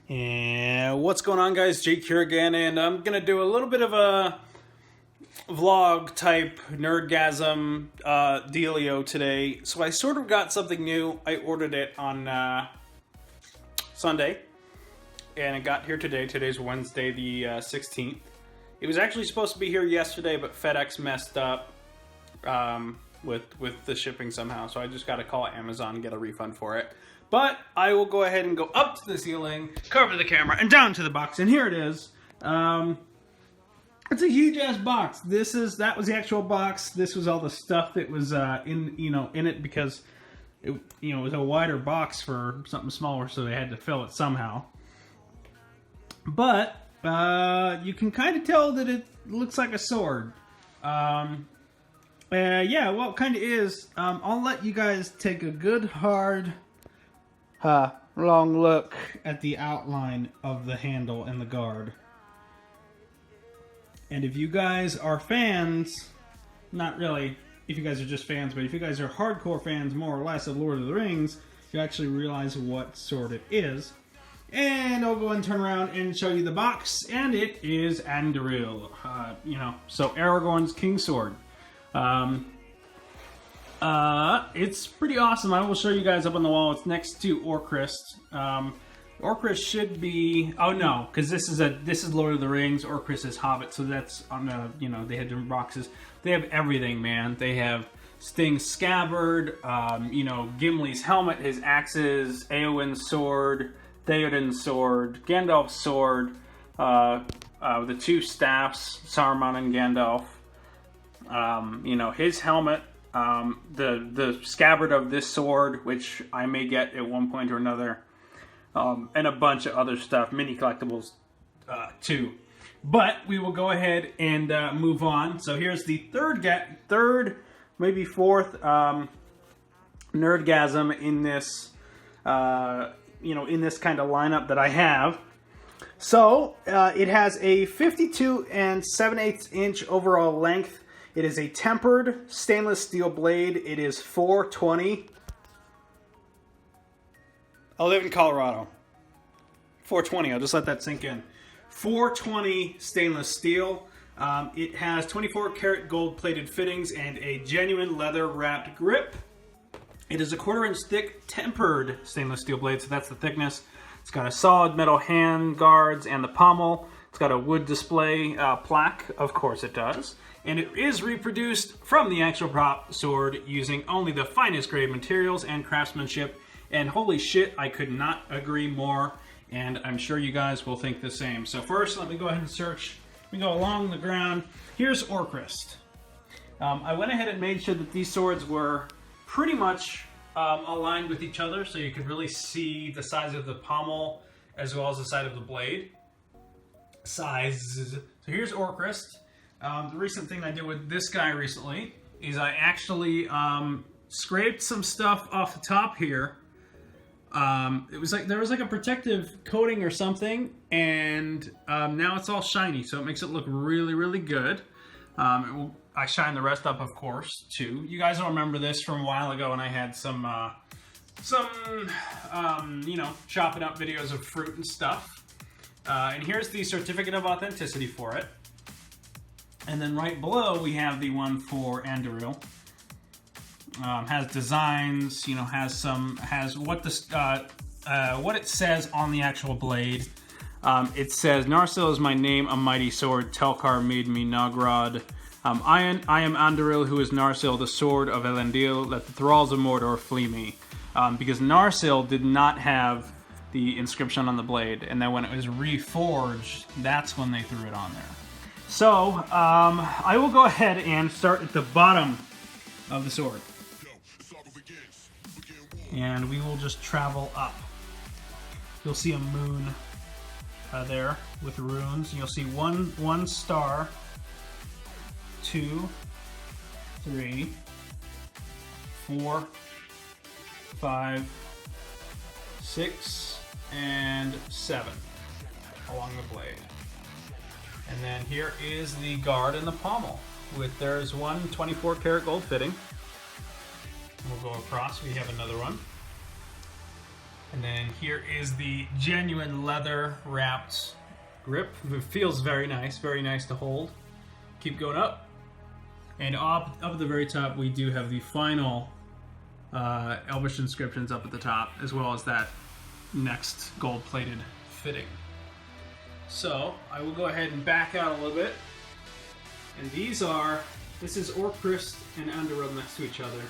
And what's going on, guys? Jake here again, and I'm gonna do a little bit of a vlog type Nerdgasm dealio today. So I sort of got something new. I ordered it on Sunday, and it got here today. Today's Wednesday the 16th. It was actually supposed to be here yesterday, but FedEx messed up with the shipping somehow. So I just got to call Amazon and get a refund for it. But I will go ahead and go up to the ceiling, cover the camera, and down to the box. And here it is. It's a huge ass box. That was the actual box. This was all the stuff that was in it, because it was a wider box for something smaller, so they had to fill it somehow. But you can kind of tell that it looks like a sword. Yeah, well, it kind of is. I'll let you guys take a good hard long look at the outline of the handle and the guard. And if you guys are fans, not really if you guys are just fans, but if you guys are hardcore fans more or less of Lord of the Rings, you actually realize what sword it is. And I'll go and turn around and show you the box, and it is Andúril. So Aragorn's King Sword. It's pretty awesome. I will show you guys up on the wall. It's next to Orcrist. Orcrist should be... Oh no, because this is Lord of the Rings. Orcrist is Hobbit, so that's on the... they have different boxes. They have everything, man. They have Sting's scabbard, Gimli's helmet, his axes, Éowyn's sword, Theoden's sword, Gandalf's sword, the two staffs, Saruman and Gandalf. His helmet. The scabbard of this sword, which I may get at one point or another, and a bunch of other stuff, mini collectibles too. But we will go ahead and move on. So here's the third, maybe fourth Nerdgasm in this, in this kind of lineup that I have. So it has a 52 7/8 inch overall length. It is a tempered stainless steel blade. It is 420. I live in Colorado. 420, I'll just let that sink in. 420 stainless steel. It has 24 karat gold plated fittings and a genuine leather wrapped grip. It is a 1/4 inch thick tempered stainless steel blade, so that's the thickness. It's got a solid metal hand guards and the pommel. It's got a wood display plaque, of course it does. And it is reproduced from the actual prop sword using only the finest grade materials and craftsmanship. And holy shit, I could not agree more. And I'm sure you guys will think the same. So first, let me go ahead and search. We go along the ground. Here's Orcrist. I went ahead and made sure that these swords were pretty much aligned with each other, so you could really see the size of the pommel as well as the side of the blade. So here's Orcrist. The recent thing I did with this guy recently is I actually scraped some stuff off the top here. It was like there was like a protective coating or something, and now it's all shiny, so it makes it look really, really good. I shine the rest up, of course, too. You guys will remember this from a while ago, and I had some chopping up videos of fruit and stuff. And here's the certificate of authenticity for it. And then right below we have the one for Andúril. Has designs, has what it says on the actual blade. It says, "Narsil is my name, a mighty sword. Telkar made me Nagrod. I am Andúril, who is Narsil, the sword of Elendil. Let the thralls of Mordor flee me." Because Narsil did not have the inscription on the blade, and then when it was reforged, that's when they threw it on there. So, I will go ahead and start at the bottom of the sword. And we will just travel up. You'll see a moon there with runes. You'll see one star, 2, 3, 4, 5, 6, and 7 along the blade. And then here is the guard and the pommel. There's one 24 karat gold fitting. We'll go across, we have another one. And then here is the genuine leather wrapped grip. It feels very nice to hold. Keep going up. And up at the very top, we do have the final Elvish inscriptions up at the top, as well as that next gold-plated fitting. So I will go ahead and back out a little bit. And this is Orcrist and Andúril next to each other.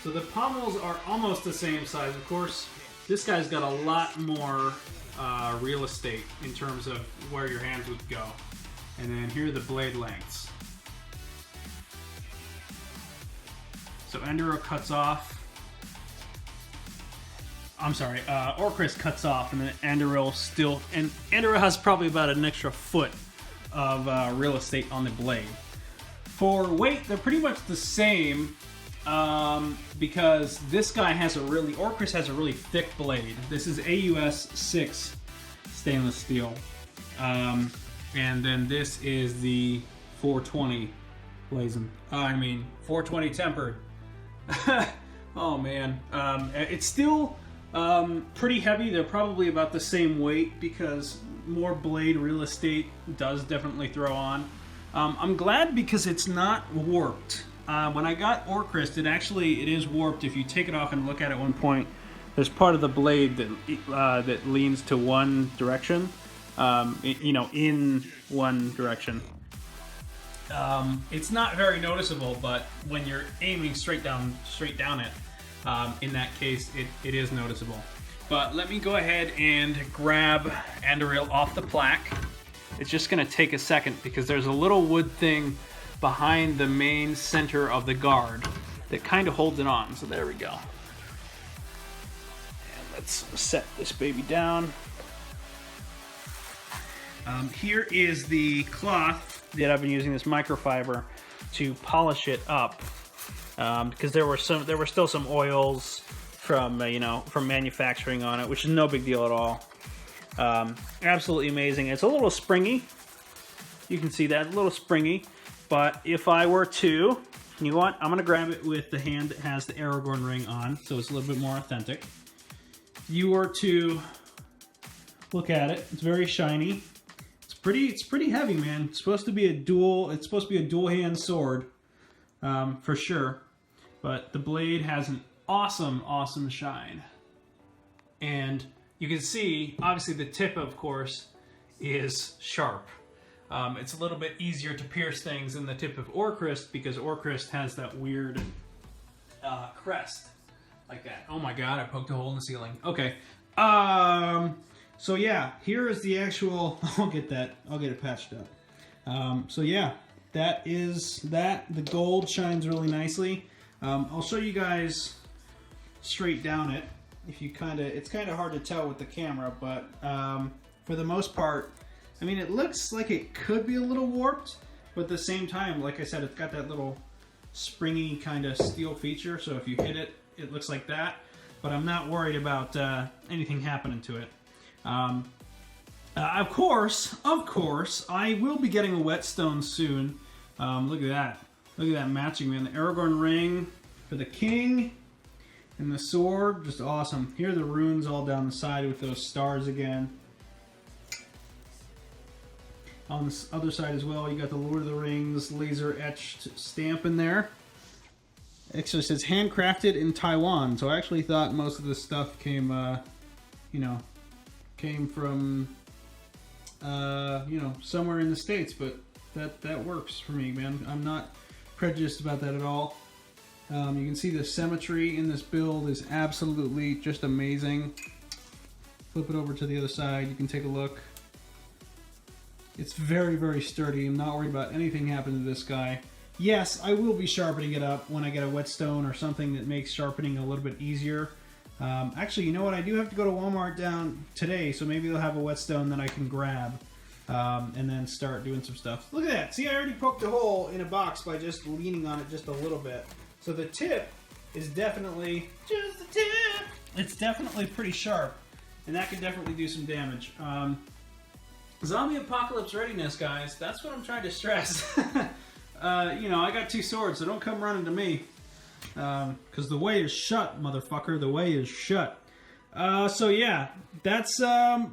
So the pommels are almost the same size. Of course, this guy's got a lot more real estate in terms of where your hands would go. And then here are the blade lengths. So Andúril cuts off. I'm sorry, Orcrist cuts off, and then Andúril has probably about an extra foot of real estate on the blade. For weight, they're pretty much the same, because this guy Orcrist has a really thick blade. This is AUS 6 stainless steel, and then this is the 420 BLAZIN. 420 tempered. Oh man, it's still pretty heavy. They're probably about the same weight because more blade real estate does definitely throw on. I'm glad because it's not warped. When I got Orcrist, it is warped. If you take it off and look at it at one point, there's part of the blade that leans to one direction, in one direction. It's not very noticeable, but when you're aiming straight down it, in that case, it is noticeable. But let me go ahead and grab Andúril off the plaque. It's just going to take a second because there's a little wood thing behind the main center of the guard that kind of holds it on. So there we go. And let's set this baby down. Here is the cloth that I've been using, this microfiber, to polish it up, because there were still some oils from manufacturing on it, which is no big deal at all. Absolutely amazing. It's a little springy. You can see that, a little springy. But if I were to, you know what? I'm going to grab it with the hand that has the Aragorn ring on, so it's a little bit more authentic. If you were to look at it, it's very shiny. It's pretty heavy, man. It's supposed to be a dual hand sword, for sure. But the blade has an awesome shine. And you can see, obviously the tip, of course, is sharp. It's a little bit easier to pierce things than the tip of Orcrist, because Orcrist has that weird crest like that. Oh my god, I poked a hole in the ceiling. Okay. So yeah, here is the actual... I'll get it patched up. So yeah, that is that. The gold shines really nicely. I'll show you guys straight down it. It's kind of hard to tell with the camera, but for the most part, I mean, it looks like it could be a little warped, but at the same time, like I said, it's got that little springy kind of steel feature, so if you hit it, it looks like that. But I'm not worried about anything happening to it. Of course, I will be getting a whetstone soon. Look at that. Look at that matching, man. The Aragorn ring for the king and the sword, just awesome. Here are the runes all down the side with those stars again. On this other side as well, you got the Lord of the Rings laser etched stamp in there. Actually, it says handcrafted in Taiwan. So I actually thought most of this stuff came from, somewhere in the States, but that works for me, man. I'm not prejudiced about that at all. You can see the symmetry in this build is absolutely just amazing. Flip it over to the other side, you can take a look. It's very, very sturdy. I'm not worried about anything happening to this guy. Yes, I will be sharpening it up when I get a whetstone or something that makes sharpening a little bit easier. Actually, you know what? I do have to go to Walmart down today, so maybe they'll have a whetstone that I can grab and then start doing some stuff. Look at that. See, I already poked a hole in a box by just leaning on it just a little bit. So the tip is definitely, just the tip, it's definitely pretty sharp, and that can definitely do some damage. Zombie apocalypse readiness, guys. That's what I'm trying to stress. I got two swords, so don't come running to me. Because the way is shut, motherfucker. The way is shut. So yeah, that's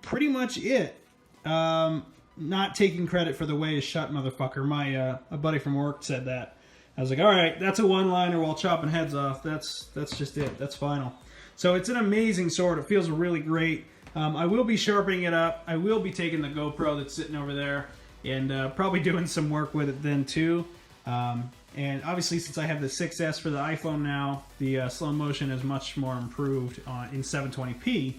pretty much it. Not taking credit for the way is shut, motherfucker. My a buddy from work said that. I was like, all right, that's a one-liner while chopping heads off. That's just it. That's final. So it's an amazing sword. It feels really great. I will be sharpening it up. I will be taking the GoPro that's sitting over there and probably doing some work with it then too. And obviously, since I have the 6S for the iPhone now, the slow motion is much more improved in 720p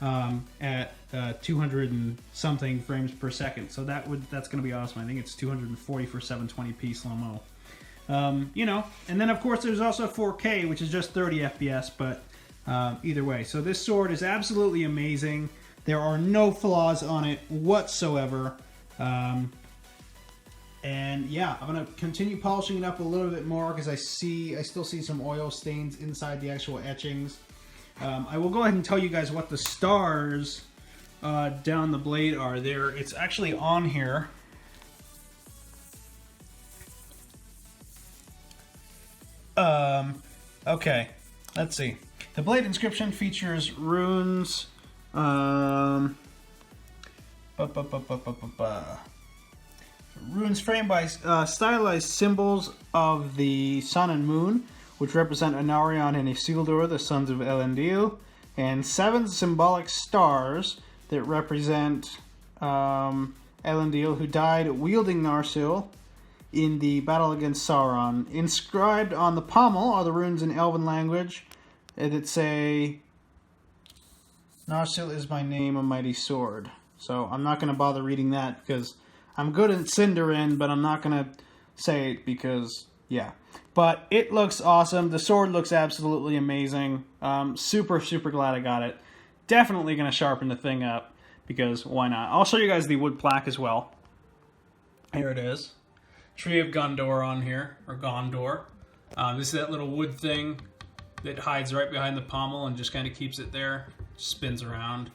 at 200 and something frames per second. So that's going to be awesome. I think it's 240 for 720p slow mo. You know, and then of course there's also 4K, which is just 30 FPS, but either way. So this sword is absolutely amazing. There are no flaws on it whatsoever. And yeah, I'm gonna continue polishing it up a little bit more because I still see some oil stains inside the actual etchings. I will go ahead and tell you guys what the stars down the blade are. It's actually on here. Okay, let's see. The blade inscription features runes. Runes framed by stylized symbols of the sun and moon, which represent Anarion and Isildur, the sons of Elendil, and 7 symbolic stars that represent Elendil, who died wielding Narsil in the battle against Sauron. Inscribed on the pommel are the runes in Elven language that say, Narsil is my name, a mighty sword. So I'm not going to bother reading that because I'm good at Sindarin, but I'm not going to say it because, yeah. But it looks awesome. The sword looks absolutely amazing. Super, super glad I got it. Definitely going to sharpen the thing up because why not? I'll show you guys the wood plaque as well. Here it is. Tree of Gondor on here, or Gondor. This is that little wood thing that hides right behind the pommel and just kind of keeps it there. Spins around.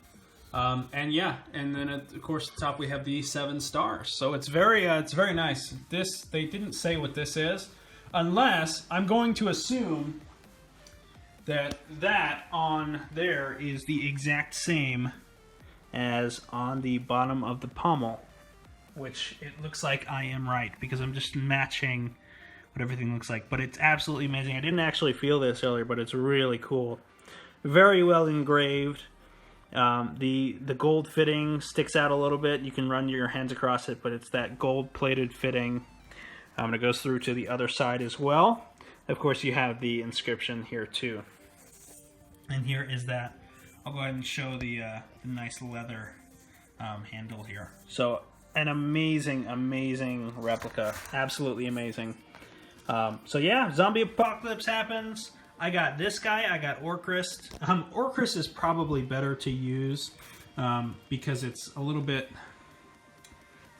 And yeah, and then of course at the top we have the 7 stars. So it's very nice. They didn't say what this is, unless I'm going to assume that on there is the exact same as on the bottom of the pommel, which it looks like I am right because I'm just matching what everything looks like. But it's absolutely amazing. I didn't actually feel this earlier, but it's really cool. Very well engraved. The gold fitting sticks out a little bit. You can run your hands across it, but it's that gold plated fitting. It goes through to the other side as well. Of course, you have the inscription here too. And here is that. I'll go ahead and show the nice leather handle here. So an amazing, amazing replica. Absolutely amazing. So yeah, zombie apocalypse happens. I got this guy. I got Orcrist. Orcrist is probably better to use because it's a little bit...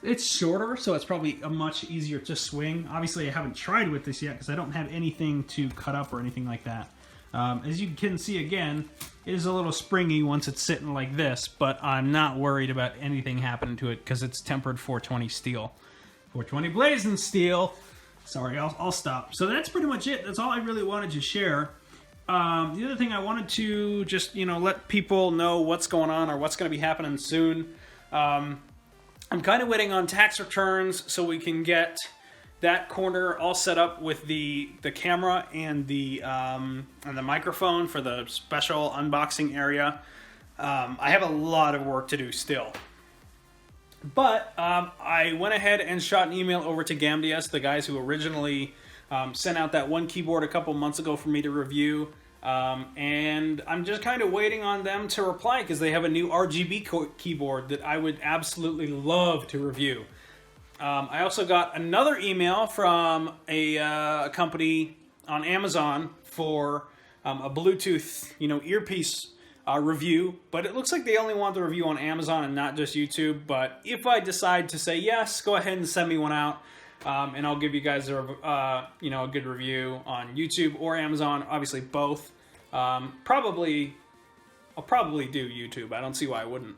It's shorter, so it's probably much easier to swing. Obviously, I haven't tried with this yet because I don't have anything to cut up or anything like that. As you can see again, it is a little springy once it's sitting like this, but I'm not worried about anything happening to it because it's tempered 420 steel. 420 BLAZIN steel. Sorry, I'll stop. So that's pretty much it. That's all I really wanted to share. The other thing I wanted to just, let people know what's going on or what's going to be happening soon. I'm kind of waiting on tax returns so we can get that corner all set up with the camera and the microphone for the special unboxing area. I have a lot of work to do still. But I went ahead and shot an email over to Gamdias, the guys who originally sent out that one keyboard a couple months ago for me to review. And I'm just kind of waiting on them to reply because they have a new RGB keyboard that I would absolutely love to review. I also got another email from a company on Amazon for a Bluetooth, earpiece review, but it looks like they only want the review on Amazon and not just YouTube. But if I decide to say yes, go ahead and send me one out, and I'll give you guys a good review on YouTube or Amazon. Obviously, both. I'll probably do YouTube. I don't see why I wouldn't.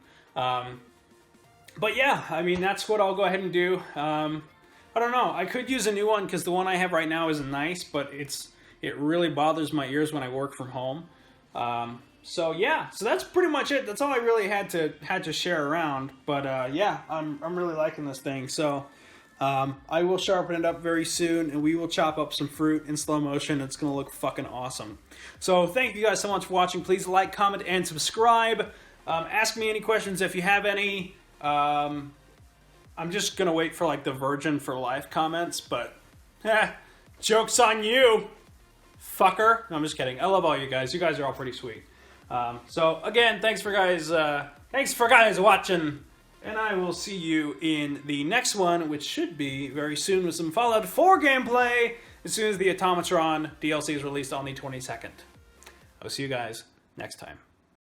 But yeah, I mean that's what I'll go ahead and do. I don't know. I could use a new one because the one I have right now is nice, but it really bothers my ears when I work from home. So yeah, so that's pretty much it. That's all I really had to share around. But yeah, I'm really liking this thing. So I will sharpen it up very soon, and we will chop up some fruit in slow motion. It's gonna look fucking awesome. So thank you guys so much for watching. Please like, comment, and subscribe. Ask me any questions if you have any. I'm just gonna wait for like the Virgin for Life comments, but joke's on you, fucker. No, I'm just kidding. I love all you guys. You guys are all pretty sweet. So again, thanks for guys watching, and I will see you in the next one, which should be very soon with some Fallout 4 gameplay as soon as the Automatron DLC is released on the 22nd. I'll see you guys next time.